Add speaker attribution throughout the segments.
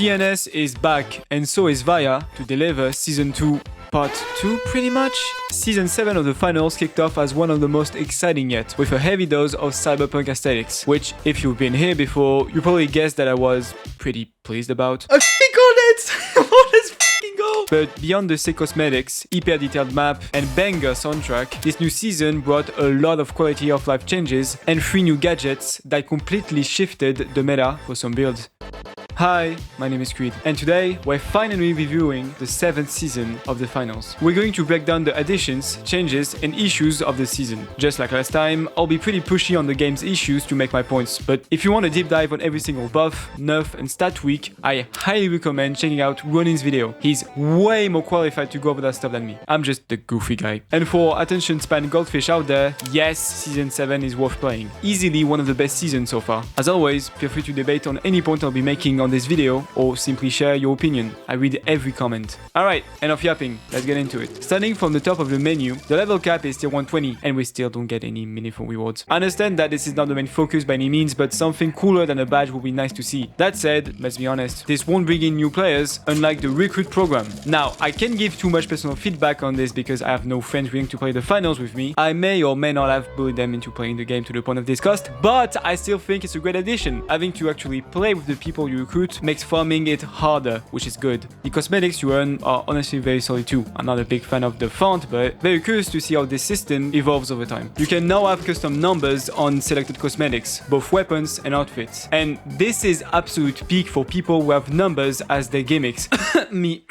Speaker 1: CNS is back, and so is Vaya to deliver Season 2 Part 2 pretty much? Season 7 of the finals kicked off as one of the most exciting yet, with a heavy dose of cyberpunk aesthetics, which, if you've been here before, you probably guessed that I was pretty pleased about. I f***ing got it! Let's f***ing go! But beyond the sick cosmetics, hyper-detailed map, and banger soundtrack, this new season brought a lot of quality of life changes and 3 new gadgets that completely shifted the meta for some builds. Hi, my name is Creed, and today we're finally reviewing the 7th season of the finals. We're going to break down the additions, changes, and issues of the season. Just like last time, I'll be pretty pushy on the game's issues to make my points, but if you want a deep dive on every single buff, nerf, and stat tweak, I highly recommend checking out Ronin's video. He's way more qualified to go over that stuff than me. I'm just the goofy guy. And for attention span goldfish out there, yes, season 7 is worth playing. Easily one of the best seasons so far. As always, feel free to debate on any point I'll be making on this video, or simply share your opinion. I read every comment. Alright, enough yapping, let's get into it. Starting from the top of the menu, the level cap is still 120, and we still don't get any meaningful rewards. I understand that this is not the main focus by any means, but something cooler than a badge would be nice to see. That said, let's be honest, this won't bring in new players, unlike the recruit program. Now, I can't give too much personal feedback on this because I have no friends willing to play the finals with me. I may or may not have bullied them into playing the game to the point of disgust, but I still think it's a great addition. Having to actually play with the people you recruit makes farming it harder, which is good. The cosmetics you earn are honestly very solid too. I'm not a big fan of the font, but very curious to see how this system evolves over time. You can now have custom numbers on selected cosmetics, both weapons and outfits. And this is absolute peak for people who have numbers as their gimmicks. Me.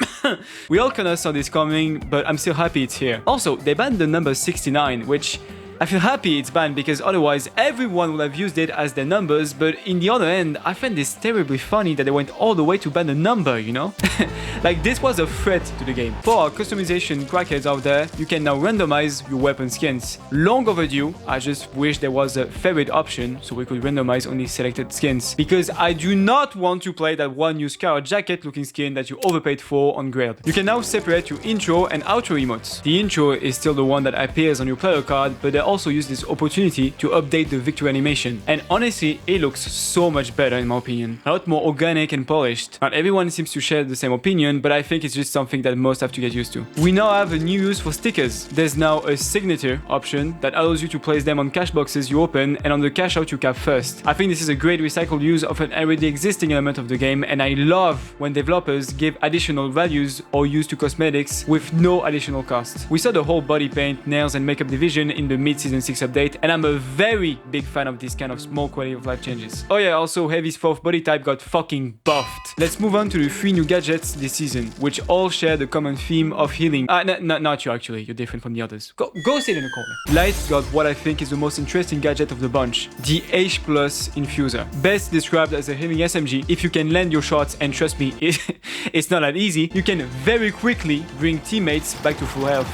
Speaker 1: We all kinda saw this coming, but I'm still happy it's here. Also, they banned the number 69, which I feel happy it's banned because otherwise everyone would have used it as their numbers, but in the other end, I find this terribly funny that they went all the way to ban the number, you know? Like this was a threat to the game. For our customization crackheads out there, you can now randomize your weapon skins. Long overdue, I just wish there was a favorite option so we could randomize only selected skins. Because I do not want to play that one new keyart jacket looking skin that you overpaid for on Grailed. You can now separate your intro and outro emotes. The intro is still the one that appears on your player card, but they also use this opportunity to update the victory animation, and honestly it looks so much better in my opinion. A lot more organic and polished. Not everyone seems to share the same opinion, but I think it's just something that most have to get used to. We now have a new use for stickers. There's now a signature option that allows you to place them on cash boxes you open and on the cash out you cap first. I think this is a great recycled use of an already existing element of the game, and I love when developers give additional values or use to cosmetics with no additional cost. We saw the whole body paint, nails and makeup division in the mid-season 6 update, and I'm a very big fan of this kind of small quality of life changes. Oh yeah, also Heavy's 4th body type got fucking buffed. Let's move on to the 3 new gadgets this season, which all share the common theme of healing. Not you actually, you're different from the others. Go sit in the corner. Light got what I think is the most interesting gadget of the bunch, the H+ Infuser. Best described as a healing SMG. If you can land your shots, and trust me, it's not that easy, you can very quickly bring teammates back to full health.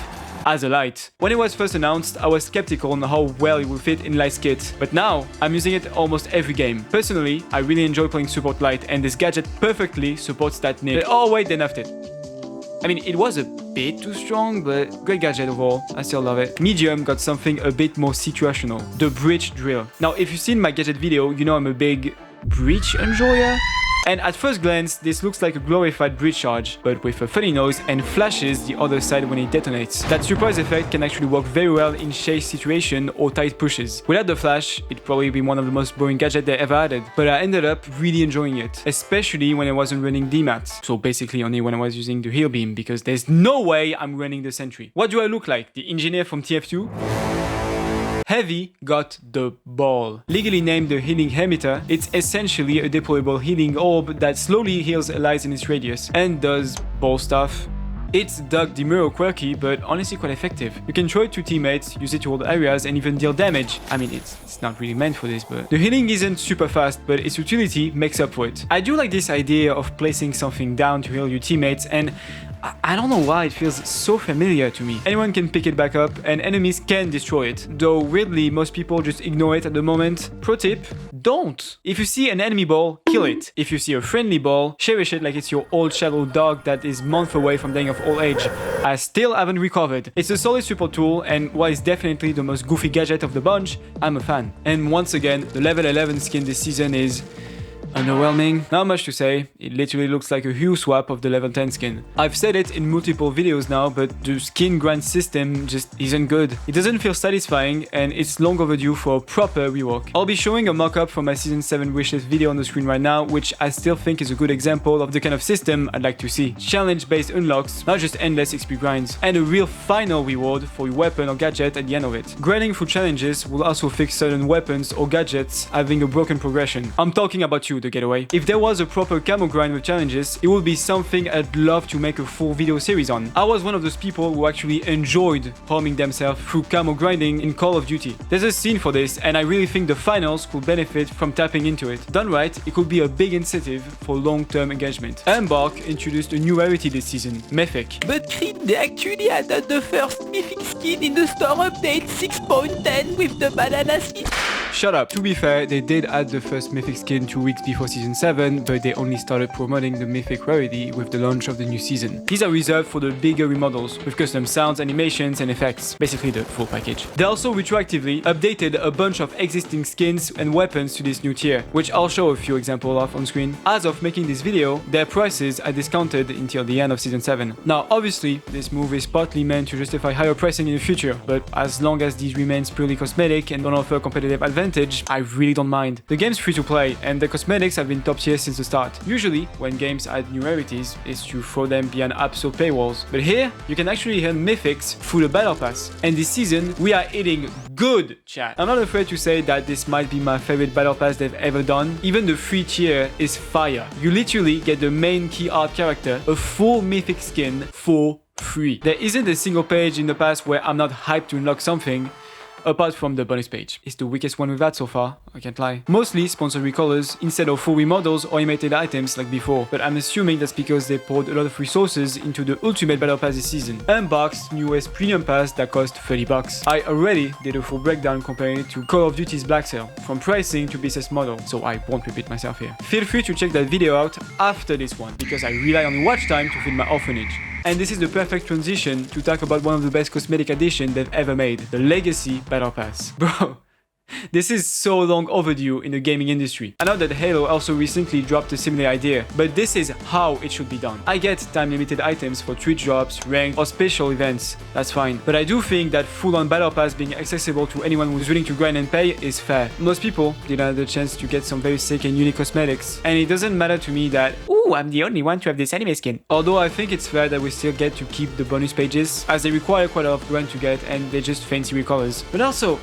Speaker 1: As a light. When it was first announced, I was skeptical on how well it would fit in Light's kit, but now I'm using it almost every game. Personally, I really enjoy playing support Light, and this gadget perfectly supports that need. Oh wait, they nerfed it. I mean, it was a bit too strong, but great gadget overall. I still love it. Medium got something a bit more situational, the breach drill. Now, if you've seen my gadget video, you know I'm a big breach enjoyer. And at first glance, this looks like a glorified breach charge, but with a funny nose and flashes the other side when it detonates. That surprise effect can actually work very well in chase situation or tight pushes. Without the flash, it'd probably be one of the most boring gadgets they ever added, but I ended up really enjoying it, especially when I wasn't running DMAT. So basically only when I was using the heal beam, because there's no way I'm running the sentry. What do I look like? The engineer from TF2? Heavy got the ball. Legally named the healing Emitter, it's essentially a deployable healing orb that slowly heals allies in its radius and does ball stuff. It's dug demuro quirky, but honestly quite effective. You can throw it to teammates, use it to hold areas, and even deal damage. I mean, it's not really meant for this, but the healing isn't super fast, but its utility makes up for it. I do like this idea of placing something down to heal your teammates, and I don't know why it feels so familiar to me. Anyone can pick it back up and enemies can destroy it, though weirdly most people just ignore it at the moment. Pro tip, don't! If you see an enemy ball, kill it. If you see a friendly ball, cherish it like it's your old shadow dog that is months away from dying of old age. I still haven't recovered. It's a solid support tool, and while it's definitely the most goofy gadget of the bunch, I'm a fan. And once again, the level 11 skin this season is Underwhelming? Not much to say, it literally looks like a hue swap of the level 10 skin. I've said it in multiple videos now, but the skin grind system just isn't good. It doesn't feel satisfying and it's long overdue for a proper rework. I'll be showing a mock-up from my Season 7 wishlist video on the screen right now, which I still think is a good example of the kind of system I'd like to see. Challenge-based unlocks, not just endless XP grinds, and a real final reward for your weapon or gadget at the end of it. Grinding through challenges will also fix certain weapons or gadgets having a broken progression. I'm talking about you, the getaway. If there was a proper camo grind with challenges, it would be something I'd love to make a full video series on. I was one of those people who actually enjoyed harming themselves through camo grinding in Call of Duty. There's a scene for this, and I really think the finals could benefit from tapping into it. Done right, it could be a big incentive for long-term engagement. Embark introduced a new rarity this season, Mythic.
Speaker 2: But Creed, they actually added the first Mythic skin in the store update 6.10 with the banana skin.
Speaker 1: Shut up. To be fair, they did add the first Mythic skin 2 weeks before Season 7, but they only started promoting the Mythic rarity with the launch of the new season. These are reserved for the bigger remodels, with custom sounds, animations, and effects, basically the full package. They also retroactively updated a bunch of existing skins and weapons to this new tier, which I'll show a few examples of on screen. As of making this video, their prices are discounted until the end of Season 7. Now, obviously, this move is partly meant to justify higher pricing in the future, but as long as these remains purely cosmetic and don't offer competitive advantage, I really don't mind. The game's free to play, and the cosmetics have been top tier since the start. Usually, when games add new rarities, it's to throw them behind absolute paywalls. But here, you can actually earn mythics through the battle pass. And this season, we are eating good, chat. I'm not afraid to say that this might be my favorite battle pass they've ever done. Even the free tier is fire. You literally get the main key art character, a full mythic skin for free. There isn't a single page in the past where I'm not hyped to unlock something, apart from the bonus page. It's the weakest one we've had so far, I can't lie. Mostly sponsored recolors instead of full remodels or animated items like before, but I'm assuming that's because they poured a lot of resources into the ultimate battle pass this season. Embark's newest premium pass that cost $30. I already did a full breakdown comparing it to Call of Duty's Black Sale, from pricing to business model, so I won't repeat myself here. Feel free to check that video out after this one, because I rely on watch time to feed my orphanage. And this is the perfect transition to talk about one of the best cosmetic additions they've ever made, the Legacy Battle Pass. Bro, this is so long overdue in the gaming industry. I know that Halo also recently dropped a similar idea, but this is how it should be done. I get time-limited items for Twitch drops, ranked, or special events, that's fine. But I do think that full-on Battle Pass being accessible to anyone who's willing to grind and pay is fair. Most people didn't have the chance to get some very sick and unique cosmetics, and it doesn't matter to me that, ooh, I'm the only one to have this anime skin. Although I think it's fair that we still get to keep the bonus pages, as they require quite a lot of grind to get, and they're just fancy recolors. But also,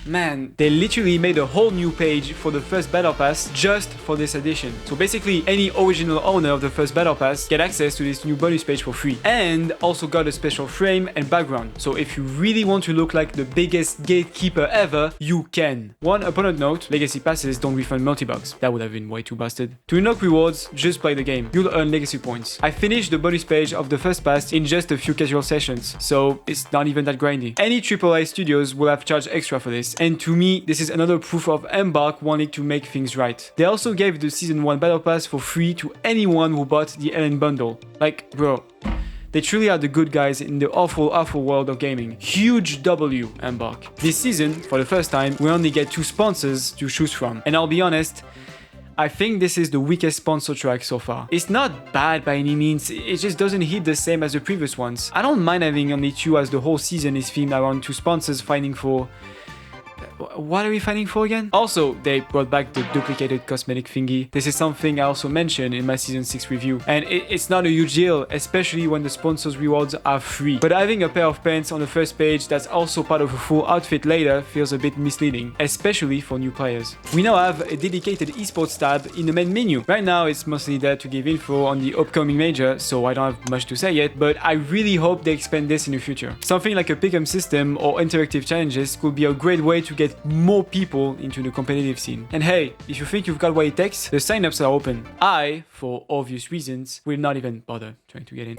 Speaker 1: man, they literally made a whole new page for the first Battle Pass just for this edition. So basically, any original owner of the first Battle Pass get access to this new bonus page for free. And also got a special frame and background. So if you really want to look like the biggest gatekeeper ever, you can. One opponent note, Legacy Passes don't refund multi-bucks. That would have been way too busted. To unlock rewards, just play the game. You'll earn Legacy points. I finished the bonus page of the first pass in just a few casual sessions, so it's not even that grindy. Any AAA studios will have charged extra for this. And to me, this is another proof of Embark wanting to make things right. They also gave the Season 1 Battle Pass for free to anyone who bought the LN bundle. Like, bro, they truly are the good guys in the awful world of gaming. Huge W, Embark. This season, for the first time, we only get 2 sponsors to choose from. And I'll be honest, I think this is the weakest sponsor track so far. It's not bad by any means, it just doesn't hit the same as the previous ones. I don't mind having only 2 as the whole season is themed around 2 sponsors fighting for... What are we fighting for again? Also, they brought back the duplicated cosmetic thingy. This is something I also mentioned in my Season 6 review. And it's not a huge deal, especially when the sponsors' rewards are free. But having a pair of pants on the first page that's also part of a full outfit later feels a bit misleading, especially for new players. We now have a dedicated esports tab in the main menu. Right now, it's mostly there to give info on the upcoming major, so I don't have much to say yet, but I really hope they expand this in the future. Something like a pick'em system or interactive challenges could be a great way to get more people into the competitive scene. And hey, if you think you've got what it takes, the sign-ups are open. I, for obvious reasons, will not even bother trying to get in.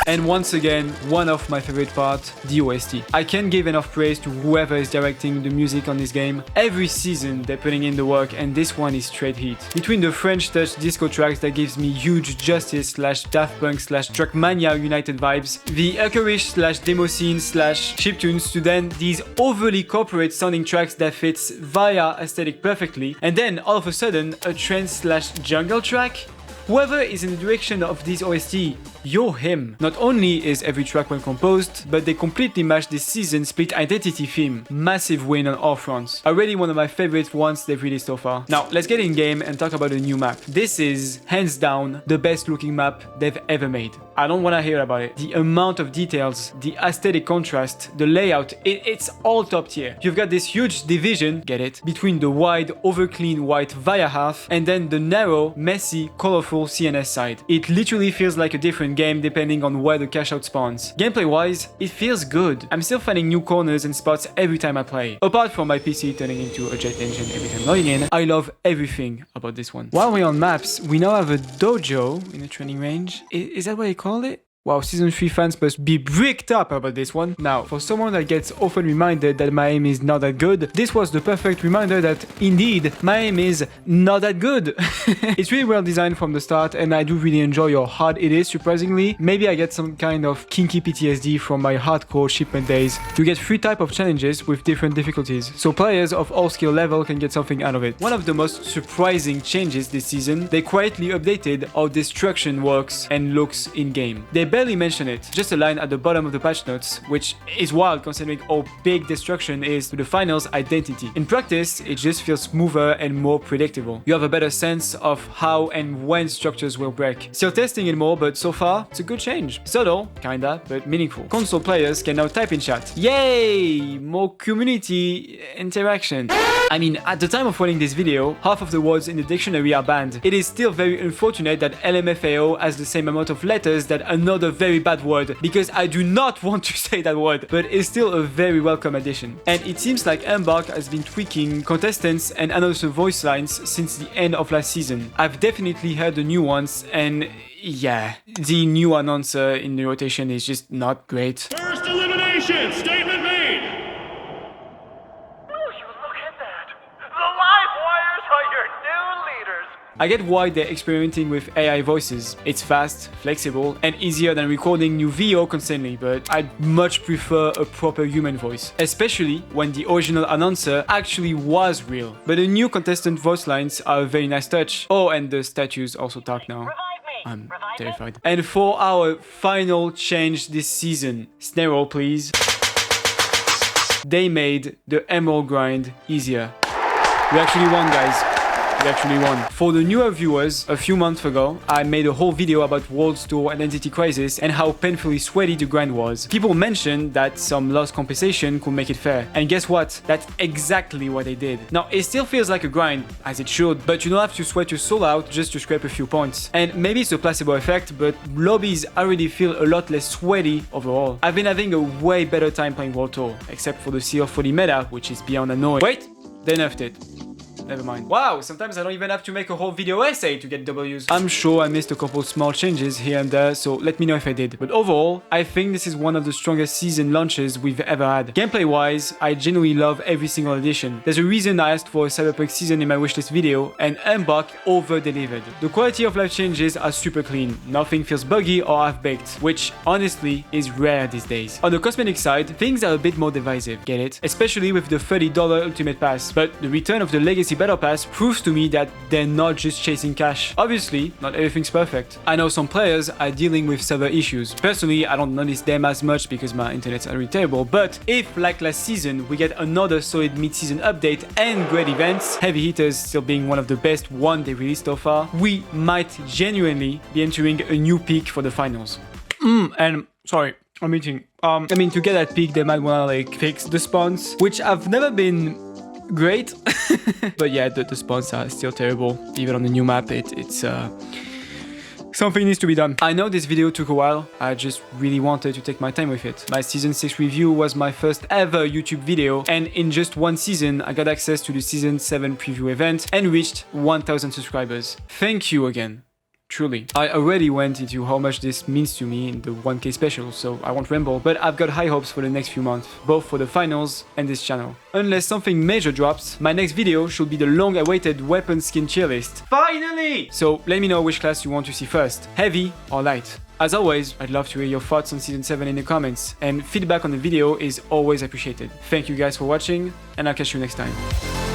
Speaker 1: And once again, one of my favorite parts, the OST. I can't give enough praise to whoever is directing the music on this game. Every season they're putting in the work, and this one is straight heat. Between the French touch disco tracks that gives me huge Justice / Daft Punk / Trackmania United vibes, the Hackerish / demo scene / chiptunes, to then these overly corporate sounding tracks tracks that fits Vaya aesthetic perfectly, and then all of a sudden a trance/jungle track? Whoever is in the direction of this OST, you're him. Not only is every track well composed, but they completely match this season's split identity theme. Massive win on all fronts. Already one of my favorite ones they've released so far. Now, let's get in game and talk about the new map. This is, hands down, the best looking map they've ever made. I don't want to hear about it. The amount of details, the aesthetic contrast, the layout, it's all top tier. You've got this huge division, get it, between the wide, overclean white Vaya half and then the narrow, messy, colorful CNS side. It literally feels like a different game depending on where the cash out spawns. Gameplay wise, it feels good. I'm still finding new corners and spots every time I play. Apart from my PC turning into a jet engine every time logging in, I love everything about this one. While we're on maps, we now have a dojo in the training range. Is that what they call it? Wow, Season 3 fans must be bricked up about this one. Now, for someone that gets often reminded that my aim is not that good, this was the perfect reminder that, indeed, my aim is not that good. It's really well designed from the start, and I do really enjoy how hard it is, surprisingly. Maybe I get some kind of kinky PTSD from my hardcore shipment days. You get 3 types of challenges with different difficulties, so players of all skill level can get something out of it. One of the most surprising changes this season, they quietly updated how destruction works and looks in-game. They barely mention it, just a line at the bottom of the patch notes, which is wild considering how big destruction is to the finals identity. In practice, it just feels smoother and more predictable. You have a better sense of how and when structures will break. Still testing it more, but so far, it's a good change. Subtle, kinda, but meaningful. Console players can now type in chat. Yay! More community interaction. I mean, at the time of watching this video, half of the words in the dictionary are banned. It is still very unfortunate that LMFAO has the same amount of letters that another very bad word, because I do not want to say that word, but it's still a very welcome addition. And it seems like Embark has been tweaking contestants and announcer voice lines since the end of last season. I've definitely heard the new ones, and yeah, the new announcer in the rotation is just not great.
Speaker 3: First elimination, statement made!
Speaker 4: Will you look at that? The live wires are your new leaders.
Speaker 1: I get why they're experimenting with AI voices. It's fast, flexible, and easier than recording new VO constantly, but I'd much prefer a proper human voice, especially when the original announcer actually was real. But the new contestant voice lines are a very nice touch. Oh, and the statues also talk now. I'm terrified. And for our final change this season, snare roll please. They made the emerald grind easier. We actually won, guys. We actually won. For the newer viewers, a few months ago, I made a whole video about World Tour Identity Crisis and how painfully sweaty the grind was. People mentioned that some lost compensation could make it fair. And guess what? That's exactly what they did. Now, it still feels like a grind, as it should, but you don't have to sweat your soul out just to scrape a few points. And maybe it's a placebo effect, but lobbies already feel a lot less sweaty overall. I've been having a way better time playing World Tour, except for the CR40 meta, which is beyond annoying. Wait, they nerfed it. Never mind. Wow, sometimes I don't even have to make a whole video essay to get W's. I'm sure I missed a couple small changes here and there, so let me know if I did. But overall, I think this is one of the strongest season launches we've ever had. Gameplay-wise, I genuinely love every single edition. There's a reason I asked for a Cyberpunk season in my wishlist video, and Embark over-delivered. The quality of life changes are super clean. Nothing feels buggy or half-baked, which, honestly, is rare these days. On the cosmetic side, things are a bit more divisive, get it? Especially with the $30 Ultimate Pass. But the return of the Legacy Battle Pass proves to me that they're not just chasing cash. Obviously, not everything's perfect. I know some players are dealing with server issues. Personally, I don't notice them as much because my internet's already terrible, but if, like last season, we get another solid mid-season update and great events, Heavy Hitters still being one of the best one they released so far, we might genuinely be entering a new peak for the finals. And sorry, I'm eating. I mean, to get that peak, they might wanna like fix the spawns, which have never been great. But yeah, the spawns are still terrible. Even on the new map, it's something needs to be done. I know this video took a while. I just really wanted to take my time with it. My season 6 review was my first ever YouTube video, and in just one season, I got access to the season 7 preview event and reached 1,000 subscribers. Thank you again. Truly. I already went into how much this means to me in the 1K special, so I won't ramble, but I've got high hopes for the next few months, both for the finals and this channel. Unless something major drops, my next video should be the long-awaited weapon skin tier list. Finally! So let me know which class you want to see first, heavy or light. As always, I'd love to hear your thoughts on Season 7 in the comments, and feedback on the video is always appreciated. Thank you guys for watching, and I'll catch you next time.